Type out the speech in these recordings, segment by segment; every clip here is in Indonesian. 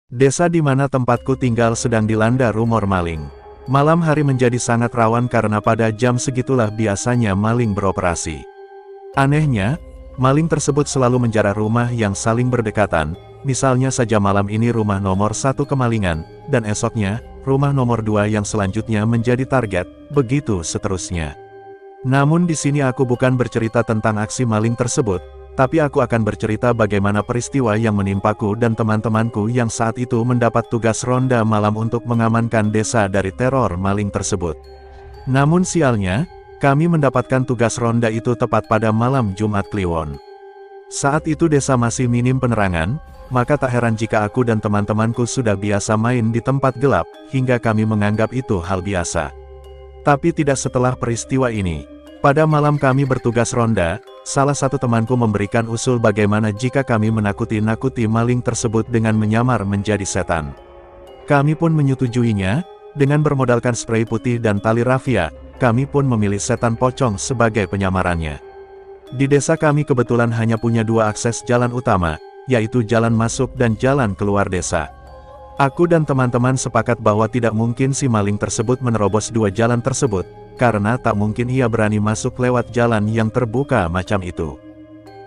Desa di mana tempatku tinggal sedang dilanda rumor maling. Malam hari menjadi sangat rawan karena pada jam segitulah biasanya maling beroperasi. Anehnya, maling tersebut selalu menjarah rumah yang saling berdekatan, misalnya saja malam ini rumah nomor 1 kemalingan, dan esoknya, rumah nomor 2 yang selanjutnya menjadi target, begitu seterusnya. Namun di sini aku bukan bercerita tentang aksi maling tersebut, tapi aku akan bercerita bagaimana peristiwa yang menimpaku dan teman-temanku yang saat itu mendapat tugas ronda malam untuk mengamankan desa dari teror maling tersebut. Namun sialnya, kami mendapatkan tugas ronda itu tepat pada malam Jumat Kliwon. Saat itu desa masih minim penerangan, maka tak heran jika aku dan teman-temanku sudah biasa main di tempat gelap, hingga kami menganggap itu hal biasa. Tapi tidak setelah peristiwa ini. Pada malam kami bertugas ronda, salah satu temanku memberikan usul bagaimana jika kami menakuti-nakuti maling tersebut dengan menyamar menjadi setan. Kami pun menyetujuinya, dengan bermodalkan spray putih dan tali rafia, kami pun memilih setan pocong sebagai penyamarannya. Di desa kami kebetulan hanya punya 2 akses jalan utama, yaitu jalan masuk dan jalan keluar desa. Aku dan teman-teman sepakat bahwa tidak mungkin si maling tersebut menerobos 2 jalan tersebut, karena tak mungkin ia berani masuk lewat jalan yang terbuka macam itu.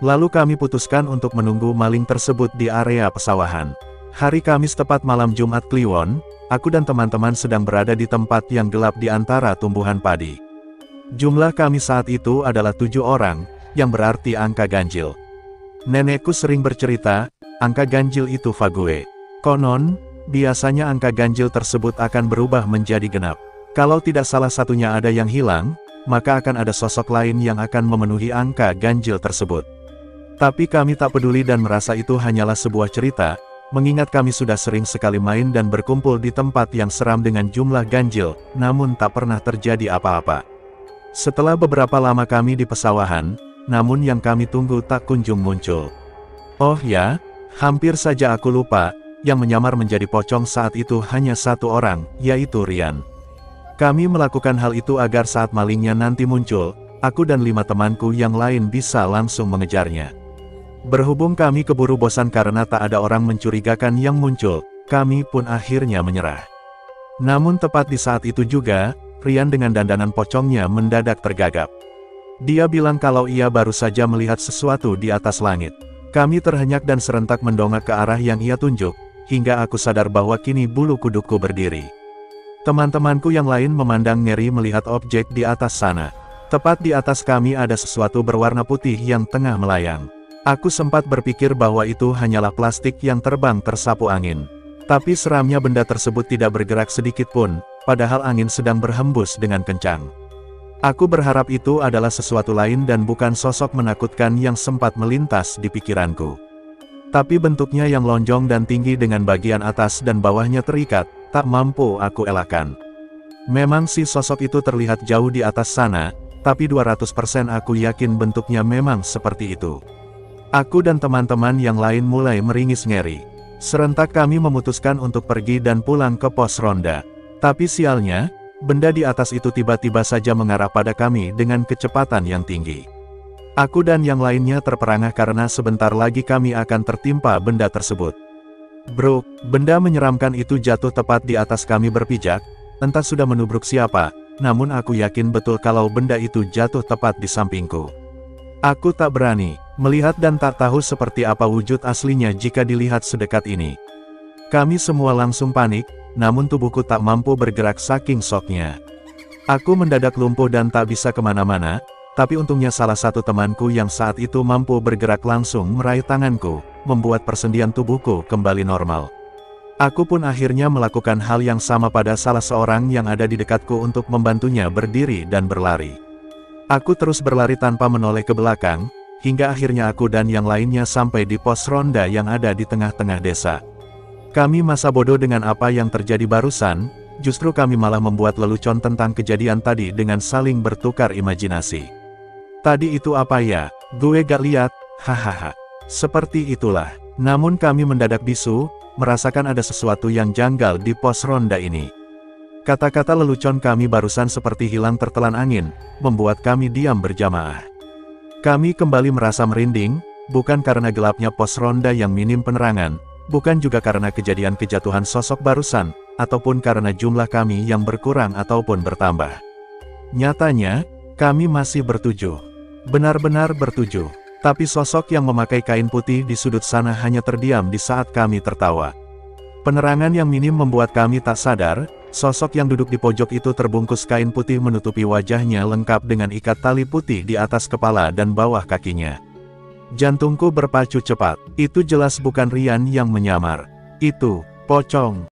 Lalu kami putuskan untuk menunggu maling tersebut di area pesawahan. Hari Kamis tepat malam Jumat Kliwon, aku dan teman-teman sedang berada di tempat yang gelap di antara tumbuhan padi. Jumlah kami saat itu adalah 7 orang, yang berarti angka ganjil. Nenekku sering bercerita, angka ganjil itu fague. Konon, biasanya angka ganjil tersebut akan berubah menjadi genap. Kalau tidak salah satunya ada yang hilang, maka akan ada sosok lain yang akan memenuhi angka ganjil tersebut. Tapi kami tak peduli dan merasa itu hanyalah sebuah cerita, mengingat kami sudah sering sekali main dan berkumpul di tempat yang seram dengan jumlah ganjil, namun tak pernah terjadi apa-apa. Setelah beberapa lama kami di pesawahan, namun yang kami tunggu tak kunjung muncul. Oh ya, hampir saja aku lupa, yang menyamar menjadi pocong saat itu hanya 1 orang, yaitu Rian. Kami melakukan hal itu agar saat malingnya nanti muncul, aku dan 5 temanku yang lain bisa langsung mengejarnya. Berhubung kami keburu bosan karena tak ada orang mencurigakan yang muncul, kami pun akhirnya menyerah. Namun tepat di saat itu juga, Rian dengan dandanan pocongnya mendadak tergagap. Dia bilang kalau ia baru saja melihat sesuatu di atas langit. Kami terhenyak dan serentak mendongak ke arah yang ia tunjuk, hingga aku sadar bahwa kini bulu kudukku berdiri. Teman-temanku yang lain memandang ngeri melihat objek di atas sana. Tepat di atas kami ada sesuatu berwarna putih yang tengah melayang. Aku sempat berpikir bahwa itu hanyalah plastik yang terbang tersapu angin. Tapi seramnya benda tersebut tidak bergerak sedikit pun, padahal angin sedang berhembus dengan kencang. Aku berharap itu adalah sesuatu lain dan bukan sosok menakutkan yang sempat melintas di pikiranku. Tapi bentuknya yang lonjong dan tinggi dengan bagian atas dan bawahnya terikat, tak mampu aku elakkan. Memang si sosok itu terlihat jauh di atas sana, tapi 200% aku yakin bentuknya memang seperti itu. Aku dan teman-teman yang lain mulai meringis ngeri. Serentak kami memutuskan untuk pergi dan pulang ke pos ronda. Tapi sialnya, benda di atas itu tiba-tiba saja mengarah pada kami dengan kecepatan yang tinggi. Aku dan yang lainnya terperangah karena sebentar lagi kami akan tertimpa benda tersebut. Bro, benda menyeramkan itu jatuh tepat di atas kami berpijak, entah sudah menubruk siapa, namun aku yakin betul kalau benda itu jatuh tepat di sampingku. Aku tak berani melihat dan tak tahu seperti apa wujud aslinya jika dilihat sedekat ini. Kami semua langsung panik, namun tubuhku tak mampu bergerak saking syoknya. Aku mendadak lumpuh dan tak bisa kemana-mana, tapi untungnya salah satu temanku yang saat itu mampu bergerak langsung meraih tanganku, membuat persendian tubuhku kembali normal. Aku pun akhirnya melakukan hal yang sama pada salah seorang yang ada di dekatku untuk membantunya berdiri dan berlari. Aku terus berlari tanpa menoleh ke belakang, hingga akhirnya aku dan yang lainnya sampai di pos ronda yang ada di tengah-tengah desa. Kami masa bodoh dengan apa yang terjadi barusan, justru kami malah membuat lelucon tentang kejadian tadi dengan saling bertukar imajinasi. Tadi itu apa ya? Gue gak lihat, hahaha. Seperti itulah. Namun kami mendadak bisu, merasakan ada sesuatu yang janggal di pos ronda ini. Kata-kata lelucon kami barusan seperti hilang tertelan angin, membuat kami diam berjamaah. Kami kembali merasa merinding, bukan karena gelapnya pos ronda yang minim penerangan, Bukan juga karena kejadian kejatuhan sosok barusan, ataupun karena jumlah kami yang berkurang ataupun bertambah. Nyatanya, kami masih bertujuh. Benar-benar bertujuh. Tapi sosok yang memakai kain putih di sudut sana hanya terdiam di saat kami tertawa. Penerangan yang minim membuat kami tak sadar, sosok yang duduk di pojok itu terbungkus kain putih menutupi wajahnya lengkap dengan ikat tali putih di atas kepala dan bawah kakinya. Jantungku berpacu cepat. Itu jelas bukan Rian yang menyamar. Itu, pocong.